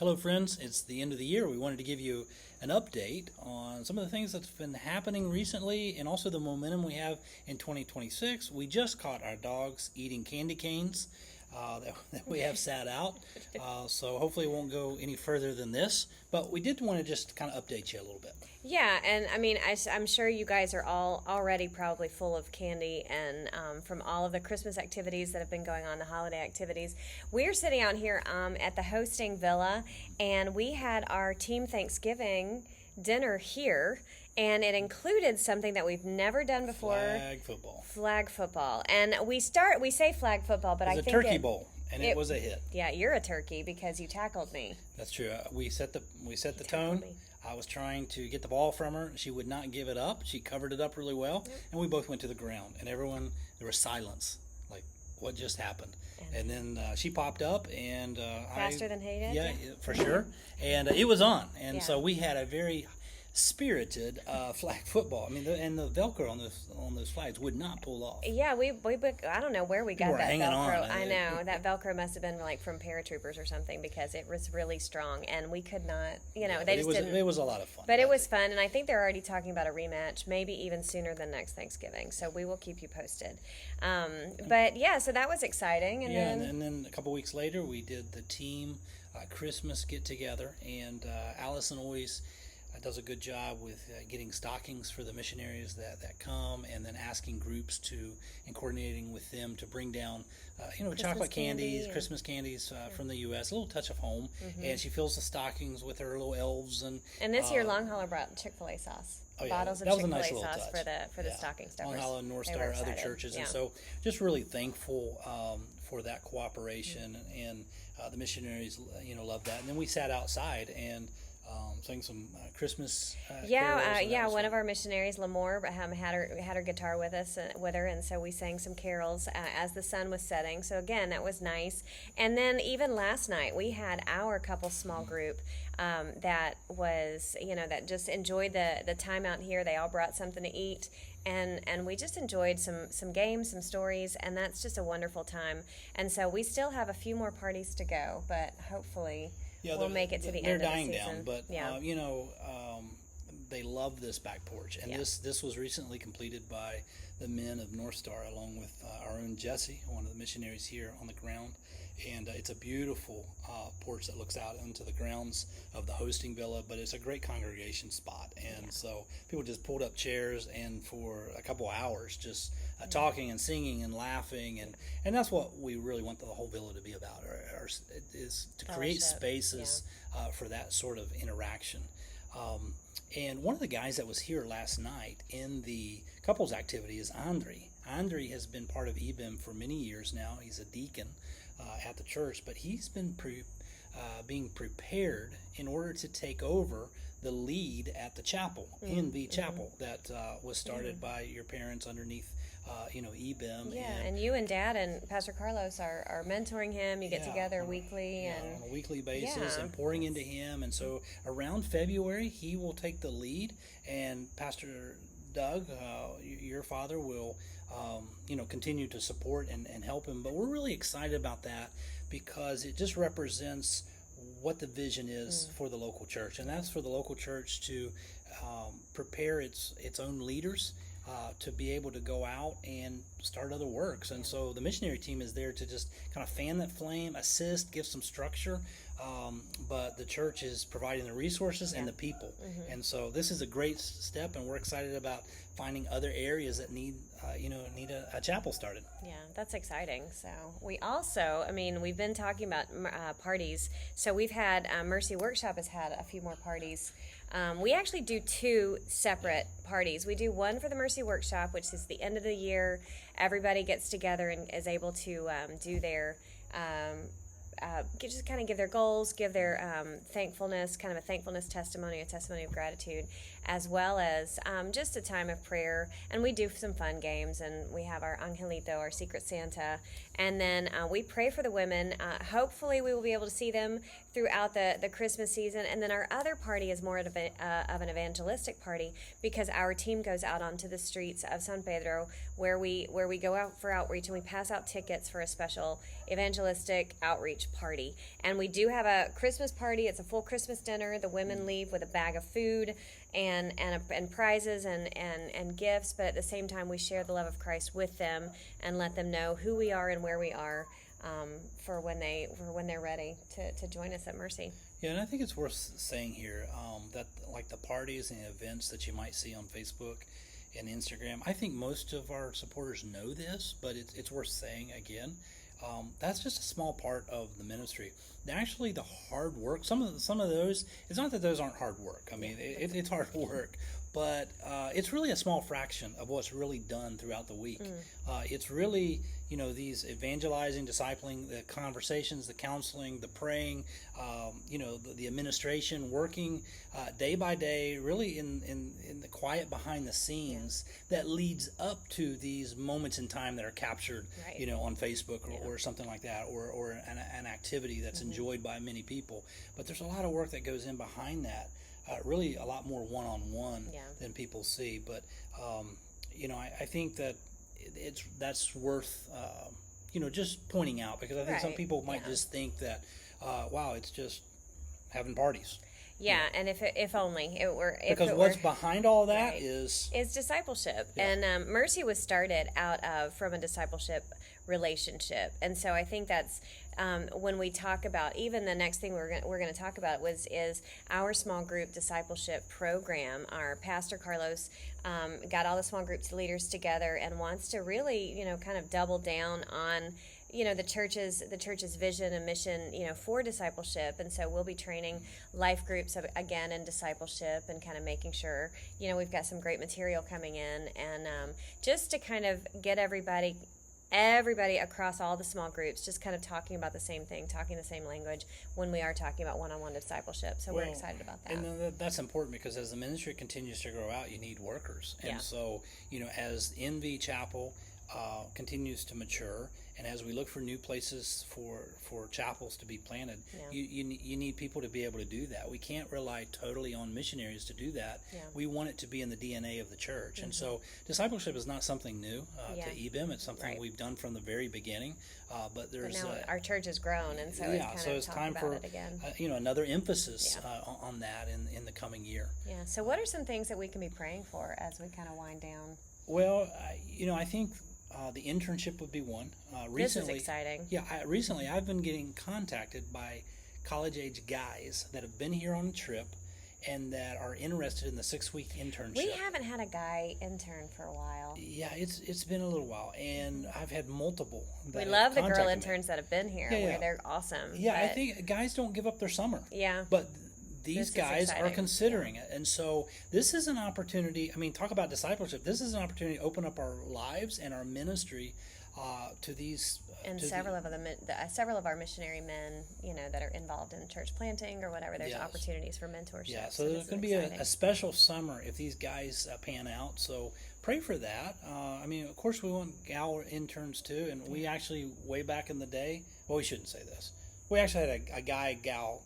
Hello, friends. It's the end of the year. We wanted to give you an update on some of the things that's been happening recently and also the momentum we have in 2026. We just caught our dogs eating candy canes that we have sat out. So hopefully it won't go any further than this. But we did want to just kind of update you a little bit. Yeah, and I mean, I'm sure you guys are all already probably full of candy and from all of the Christmas activities that have been going on, the holiday activities. We're sitting out here at the hosting villa, and we had our team Thanksgiving dinner here, and it included something that we've never done before. Flag football. Flag football. And we say flag football, but I think it was a turkey bowl, and it was a hit. Yeah, you're a turkey because you tackled me. That's true. We set the tone. Me. I was trying to get the ball from her. She would not give it up. She covered it up really well, and we both went to the ground. And everyone, there was silence, like what just happened. And then she popped up, and faster than hated. Yeah, for sure. And it was on, and so we had a very spirited flag football. I mean, and the Velcro on those flags would not pull off. Yeah, we I don't know where we got that Velcro. On. I know that Velcro must have been like from paratroopers or something because it was really strong, and we could not. They just didn't. It was a lot of fun. But it was fun, and I think they're already talking about a rematch, maybe even sooner than next Thanksgiving. So we will keep you posted. But yeah, so that was exciting, and then a couple weeks later, we did the team Christmas get together, and Allison always does a good job with getting stockings for the missionaries that come, and then asking groups and coordinating with them to bring down chocolate candies, Christmas candies from the U.S., a little touch of home. And she fills the stockings with her little elves. And this year Long Hollow brought Chick-fil-A sauce. Bottles of Chick-fil-A sauce for the stocking stuffers. Long Hollow, North Star, other churches. And so just really thankful for that cooperation. And the missionaries love that. And then we sat outside and sang some Christmas carols. One of our missionaries, Lamore, had her guitar with her, and so we sang some carols as the sun was setting. So again, that was nice. And then even last night, we had our couple small group that was, that just enjoyed the time out here. They all brought something to eat. And we just enjoyed some games, some stories, and that's just a wonderful time. And so we still have a few more parties to go, but hopefully we'll make it to the end of the season. They're dying down, but they love this back porch. And this was recently completed by the men of North Star, along with our own Jesse, one of the missionaries here on the ground. And it's a beautiful porch that looks out into the grounds of the hosting villa, but it's a great congregation spot. And so people just pulled up chairs and for a couple hours just talking and singing and laughing. And that's what we really want the whole villa to be about, is to create spaces for that sort of interaction. And one of the guys that was here last night in the couples activity is Andre. Andre has been part of EBIM for many years now. He's a deacon at the church, but he's been being prepared in order to take over the lead at the chapel, in the chapel that was started by your parents underneath EBIM. Yeah, and you and Dad and Pastor Carlos are mentoring him. You get together weekly. On a weekly basis and pouring into him. And so around February, he will take the lead, and Pastor Doug, your father, will continue to support and help him. But we're really excited about that because it just represents what the vision is for the local church, and that's for the local church to prepare its own leaders to be able to go out and start other works. And so the missionary team is there to just kind of fan that flame, assist, give some structure, but the church is providing the resources and the people. And so this is a great step, and we're excited about finding other areas that need a chapel started. Yeah, that's exciting. So we also, we've been talking about parties. So we've had Mercy Workshop has had a few more parties. We actually do two separate parties. We do one for the Mercy Workshop, which is the end of the year. Everybody gets together and is able to do their just kind of give their goals, give their thankfulness, kind of a thankfulness testimony, a testimony of gratitude, as well as just a time of prayer. And we do some fun games, and we have our Angelito, our Secret Santa, and then we pray for the women. Hopefully we will be able to see them throughout the Christmas season. And then our other party is more of an evangelistic party, because our team goes out onto the streets of San Pedro, where we go out for outreach, and we pass out tickets for a special evangelistic outreach party. And we do have a Christmas party. It's a full Christmas dinner. The women leave with a bag of food and prizes and gifts, but at the same time we share the love of Christ with them and let them know who we are and where we are, for when they're ready to join us at Mercy. Yeah, and I think it's worth saying here that like the parties and events that you might see on Facebook and Instagram, I think most of our supporters know this, but it's worth saying again. That's just a small part of the ministry. Actually, the hard work, some of those, it's not that those aren't hard work. I mean, it's hard work, but it's really a small fraction of what's really done throughout the week. It's really, these evangelizing, discipling, the conversations, the counseling, the praying, the administration, working day by day, really in the quiet behind the scenes that leads up to these moments in time that are captured, right. On Facebook or something like that, or an activity that's enjoyed by many people. But there's a lot of work that goes in behind that. Really a lot more one-on-one than people see. But, I think that that's worth, just pointing out, because I think some people might just think that, wow, it's just having parties. Yeah, and if only it were. Because what's behind all that is discipleship, Yeah. and Mercy was started from a discipleship relationship, and so I think that's when we talk about, even the next thing we're going to talk about is our small group discipleship program. Our pastor Carlos got all the small groups leaders together and wants to really kind of double down on the church's vision and mission, for discipleship. And so we'll be training life groups again in discipleship, and kind of making sure, we've got some great material coming in, and just to kind of get everybody across all the small groups just kind of talking about the same thing, talking the same language when we are talking about one-on-one discipleship. So we're excited about that. And that's important, because as the ministry continues to grow out, you need workers. And so, as NV Chapel continues to mature, and as we look for new places for chapels to be planted, you need people to be able to do that. We can't rely totally on missionaries to do that. We want it to be in the DNA of the church. And so discipleship is not something new to EBIM. It's something we've done from the very beginning. But now our church has grown, and so it's time for another emphasis on that in the coming year. Yeah. So what are some things that we can be praying for as we kind of wind down? Well, I think the internship would be one. Recently, this is exciting. Yeah, recently I've been getting contacted by college-age guys that have been here on a trip and that are interested in the 6-week internship. We haven't had a guy intern for a while. Yeah, it's been a little while, and I've had multiple. We love the girl interns that have been here. Yeah. They're awesome. Yeah, I think guys don't give up their summer. Yeah. But these guys are considering it. And so this is an opportunity. I mean, talk about discipleship. This is an opportunity to open up our lives and our ministry to these. And several of our missionary men, that are involved in church planting or whatever, there's opportunities for mentorship. Yeah, so there's going to be a special summer if these guys pan out. So pray for that. I mean, of course, we want gal interns too. And we actually, way back in the day, well, we shouldn't say this. We actually had a guy-gal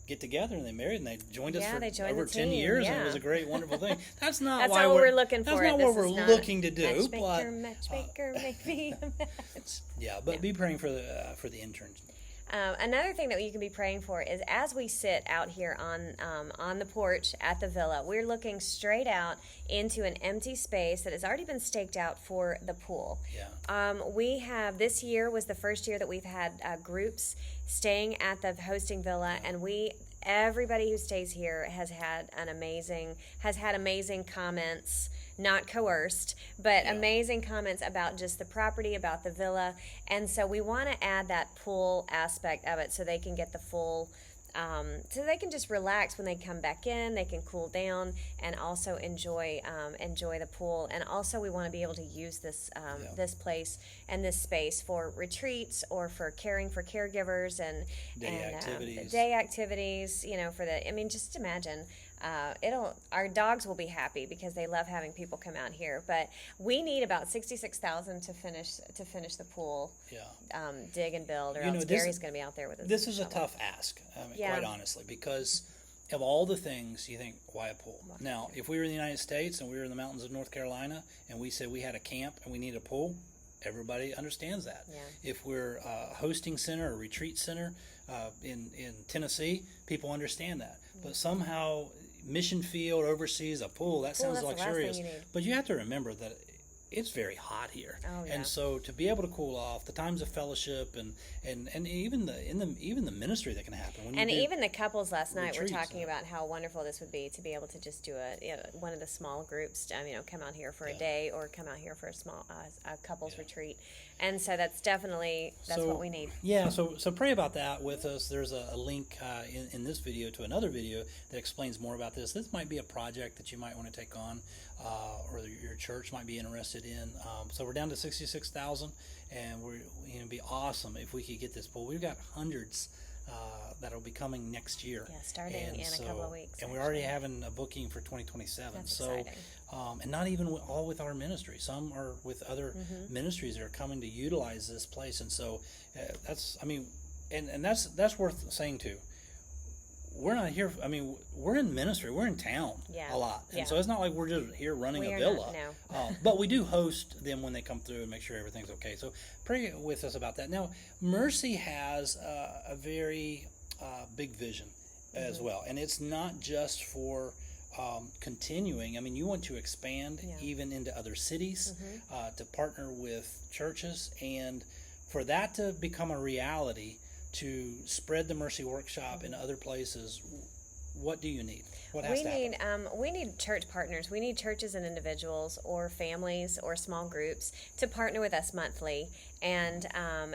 get together, and they married, and they joined us for over 10 years, and it was a great, wonderful thing. That's not what we're looking for. That's not what we're looking to do. Matchmaker, make me a match. Yeah, but be praying for the interns. Another thing that you can be praying for is, as we sit out here on the porch at the villa, we're looking straight out into an empty space that has already been staked out for the pool. Yeah. We have, this year was the first year that we've had groups staying at the hosting villa, and everybody who stays here has had amazing comments. Not coerced, but amazing comments about just the property, about the villa. And so we want to add that pool aspect of it so they can get the full, so they can just relax when they come back in, they can cool down and also enjoy the pool. And also we want to be able to use this place and this space for retreats or for caring for caregivers and day activities. Day activities, just imagine our dogs will be happy because they love having people come out here. But we need about 66,000 to finish the pool. Yeah. Dig and build, or You know, else this- Gary's going to be out there with us. This is a tough ask, Yeah. quite honestly, because of all the things you think, why a pool? Now, if we were in the United States and we were in the mountains of North Carolina and we said we had a camp and we need a pool, everybody understands that. Yeah. If we're a hosting center or retreat center in Tennessee, people understand that. But somehow, mission field overseas, a pool, that sounds that's the last thing luxurious. you need. But you have to remember that it's very hot here, Oh, yeah. and so to be able to cool off, the times of fellowship, and even the ministry that can happen. When you And do even the couples last night were retreats, talking about how wonderful this would be to be able to just do one of the small groups, come out here for a day or come out here for a small a couples retreat. And so that's definitely what we need. Yeah, so pray about that with us. There's a link in this video to another video that explains more about this. This might be a project that you might want to take on, or your church might be interested in. So we're down to 66,000, and it'd be awesome if we could get this pool. We've got hundreds that'll be coming next year. Yeah, starting in a couple of weeks. And we're already having a booking for 2027. That's so, exciting. And not even all with our ministry. Some are with other ministries that are coming to utilize this place. And so that's worth saying too. We're not here. We're in ministry. We're in town a lot, and so it's not like we're just here running a villa. No. But we do host them when they come through and make sure everything's okay. So pray with us about that. Now, Mercy has a very big vision as well, and it's not just for continuing. You want to expand even into other cities, to partner with churches, and for that to become a reality, to spread the Mercy Workshop in other places. What do you need? What has to happen? We need church partners. We need churches and individuals or families or small groups to partner with us monthly, and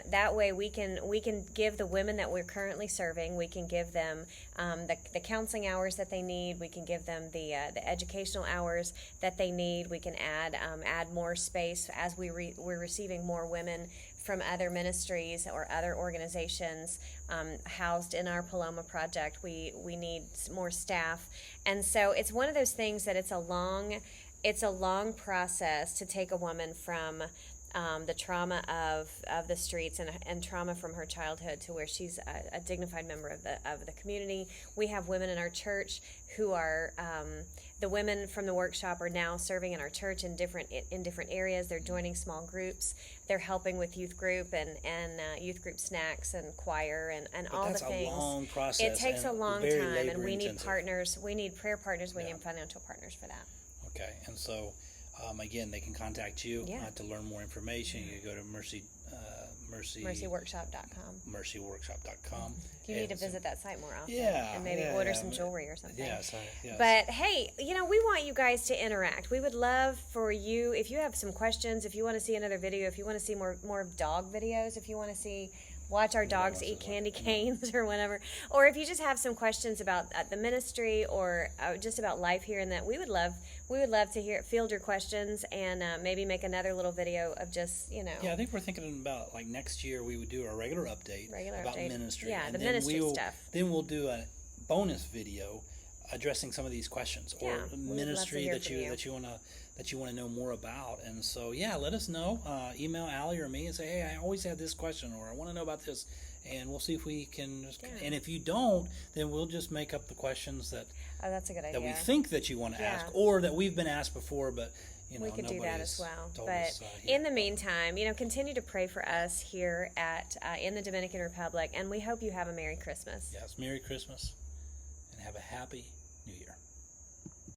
that way we can give the women that we're currently serving. We can give them the counseling hours that they need. We can give them the educational hours that they need. We can add more space as we're receiving more women from other ministries or other organizations housed in our Paloma project. We need more staff, and so it's one of those things that it's a long process to take a woman from the trauma of the streets and trauma from her childhood to where she's a dignified member of the community. We have women in our church who are the women from the workshop are now serving in our church in different areas. They're joining small groups. They're helping with youth group and youth group snacks and choir and all the things. That's a long process. It takes a long time, and we need intensive. partners. We need prayer partners. We need financial partners for that. Okay, and so again, they can contact you to learn more information. You can go to mercyworkshop.com. mercyworkshop.com. You need to visit that site more often. Yeah, and maybe order some jewelry or something. Yes. But hey, we want you guys to interact. We would love for you, if you have some questions, if you want to see another video, if you want to see more dog videos, if you want to watch our dogs eat candy canes or whatever, or if you just have some questions about the ministry or just about life here, and that we would love to field your questions and maybe make another little video of just Yeah, I think we're thinking about like next year we would do a regular update about ministry. Yeah, and the then ministry stuff. Then we'll do a bonus video addressing some of these questions or ministry that you want to know more about. And so let us know. Email Allie or me and say, hey, I always had this question, or I want to know about this, and we'll see if we can. And if you don't, then we'll just make up the questions that that's a good idea, that we think that you want to ask, or that we've been asked before, but we could do that as well. But in the meantime, continue to pray for us here in the Dominican Republic, and we hope you have a Merry Christmas. Yes, Merry Christmas, and have a happy